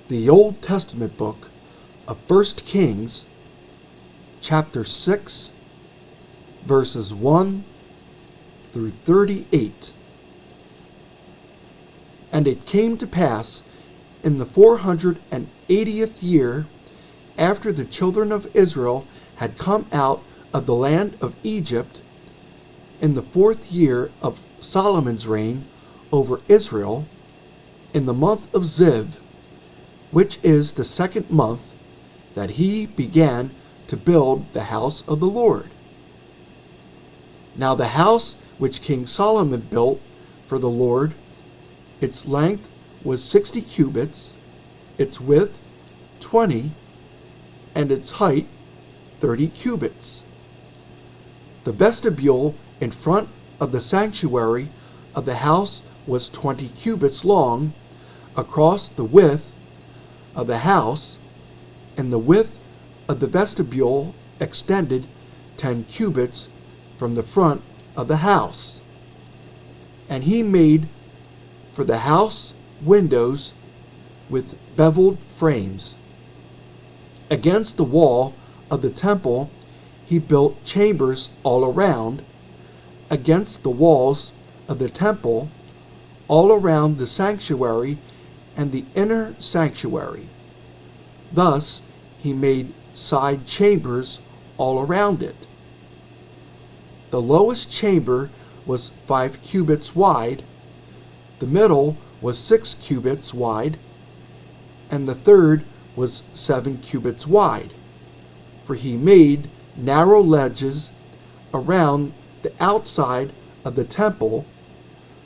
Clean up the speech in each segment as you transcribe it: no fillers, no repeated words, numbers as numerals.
the Old Testament book of 1 Kings, chapter 6, verses 1 through 38. And it came to pass in the 480th year, after the children of Israel had come out of the land of Egypt, in the 4th year of Solomon's reign over Israel, in the month of Ziv, which is the 2nd month, that he began to build the house of the Lord. Now the house which King Solomon built for the Lord, its length was 60 cubits, its width 20, and its height 30 cubits. The vestibule in front of the sanctuary of the house was 20 cubits long across the width of the house, and the width of the vestibule extended 10 cubits from the front of the house. And he made for the house windows with beveled frames. Against the wall of the temple he built chambers all around, against the walls of the temple, all around the sanctuary and the inner sanctuary. Thus he made side chambers all around it. The lowest chamber was 5 cubits wide, the middle was 6 cubits wide, and the third was 7 cubits wide, for he made narrow ledges around the outside of the temple,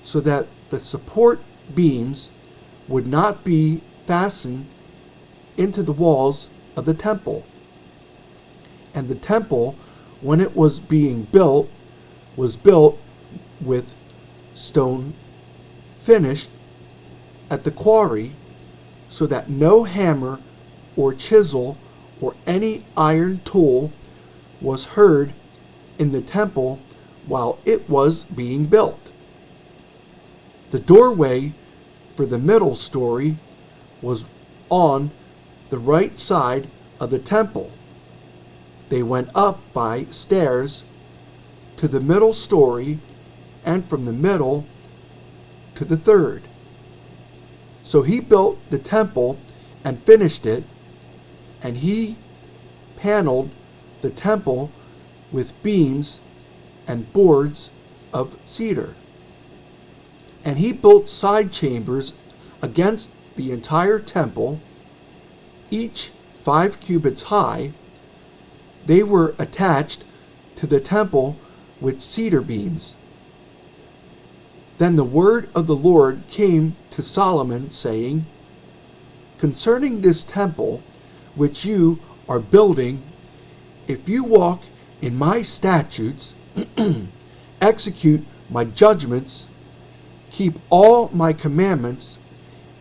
so that the support beams would not be fastened into the walls of the temple. And the temple, when it was being built, was built with stone finished at the quarry, so that no hammer or chisel or any iron tool was heard in the temple while it was being built. The doorway for the middle story was on the right side of the temple. They went up by stairs to the middle story, and from the middle to the third. So he built the temple and finished it, and he paneled the temple with beams and boards of cedar. And he built side chambers against the entire temple, each 5 cubits high. They were attached to the temple with cedar beams. Then the word of the Lord came to Solomon, saying, Concerning this temple which you are building, if you walk in my statutes, execute my judgments, keep all my commandments,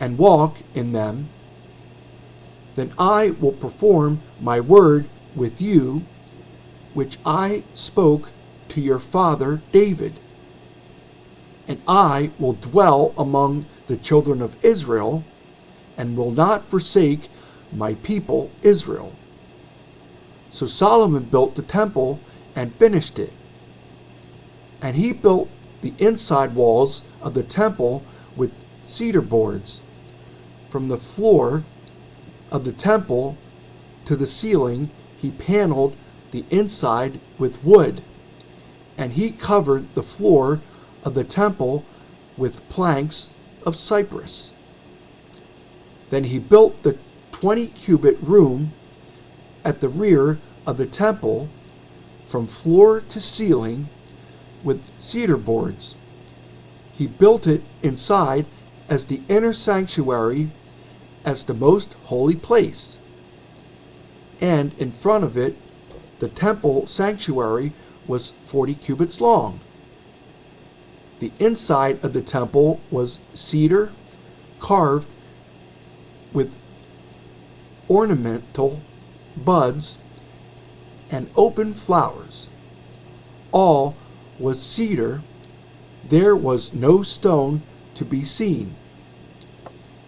and walk in them, then I will perform my word with you, which I spoke to your father David. And I will dwell among the children of Israel, and will not forsake my people Israel. So Solomon built the temple and finished it. And he built the inside walls of the temple with cedar boards. From the floor of the temple to the ceiling he paneled the inside with wood, and he covered the floor of the temple with planks of cypress. Then he built the 20-cubit room at the rear of the temple, from floor to ceiling, with cedar boards. He built it inside as the inner sanctuary, as the most holy place. And in front of it, the temple sanctuary was 40 cubits long. The inside of the temple was cedar, carved with ornamental buds and open flowers. All was cedar. There was no stone to be seen.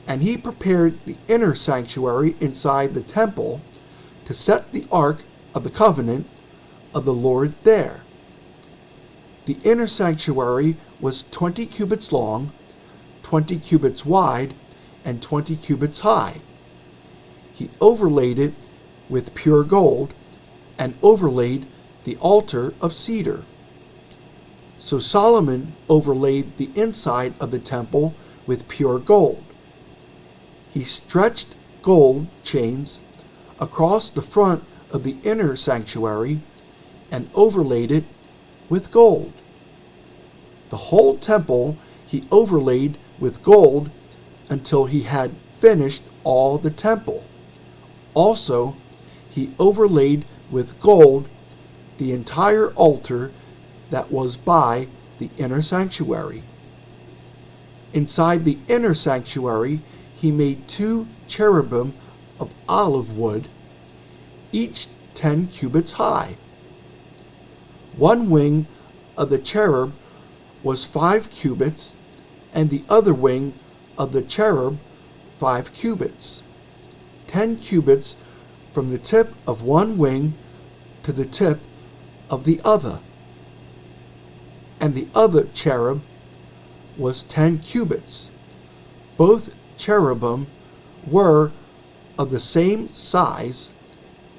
And he prepared the inner sanctuary inside the temple to set the ark of the covenant of the Lord there. The inner sanctuary was 20 cubits long, 20 cubits wide, and 20 cubits high. He overlaid it with pure gold, and overlaid the altar of cedar. So Solomon overlaid the inside of the temple with pure gold. He stretched gold chains across the front of the inner sanctuary and overlaid it with gold. The whole temple he overlaid with gold until he had finished all the temple. Also, he overlaid with gold the entire altar that was by the inner sanctuary. Inside the inner sanctuary, he made 2 cherubim of olive wood, each 10 cubits high. One wing of the cherub was 5 cubits, and the other wing of the cherub 5 cubits, 10 cubits from the tip of one wing to the tip of the other. And the other cherub was 10 cubits. Both cherubim were of the same size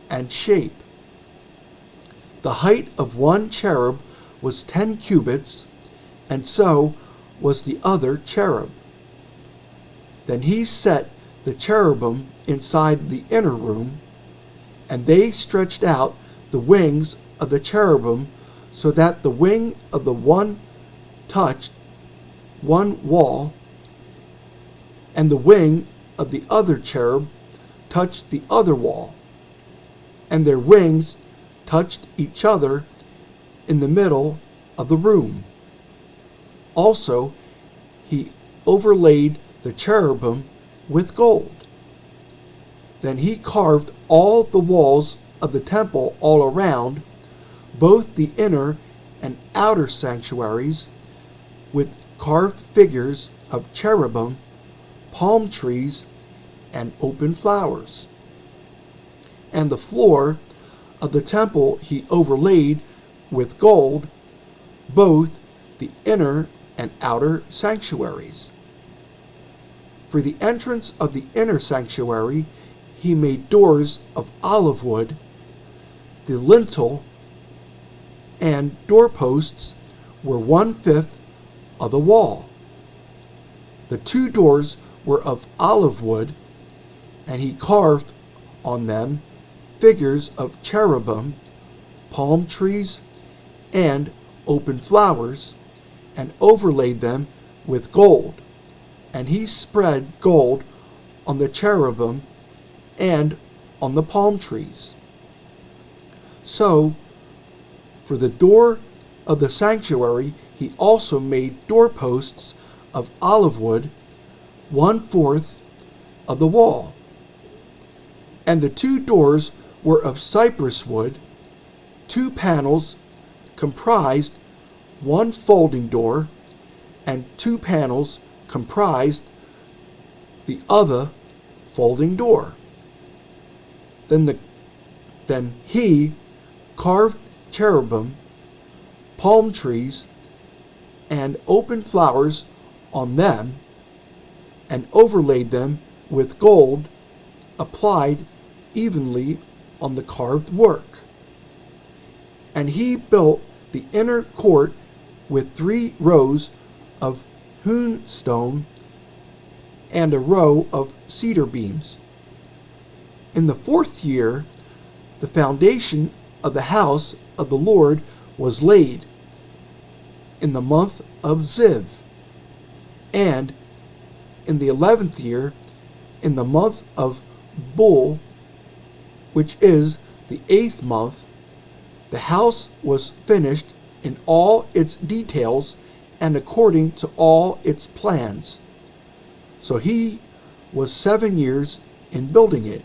and shape. The height of one cherub was 10 cubits, and so was the other cherub. Then he set the cherubim inside the inner room, and they stretched out the wings of the cherubim so that the wing of the one touched one wall, and the wing of the other cherub touched the other wall, and their wings touched each other in the middle of the room. Also, he overlaid the cherubim with gold. Then he carved all the walls of the temple all around, both the inner and outer sanctuaries, with carved figures of cherubim, palm trees, and open flowers. And the floor of the temple he overlaid with gold, both the inner and outer sanctuaries. For the entrance of the inner sanctuary, he made doors of olive wood. The lintel and doorposts were 1/5 of the wall. The 2 doors were of olive wood, and he carved on them figures of cherubim, palm trees, and open flowers, and overlaid them with gold. And he spread gold on the cherubim and on the palm trees. So, for the door of the sanctuary, he also made doorposts of olive wood, 1/4 of the wall. And the 2 doors were of cypress wood. 2 panels comprised one folding door, and 2 panels comprised the other folding door. Then he carved cherubim, palm trees, and open flowers on them, and overlaid them with gold applied evenly on the carved work. And he built the inner court with 3 rows of hewn stone and a row of cedar beams. In the 4th year, the foundation of the house of the Lord was laid in the month of Ziv, and in the 11th year, in the month of Bul, which is the 8th month, the house was finished in all its details and according to all its plans. So he was 7 years in building it.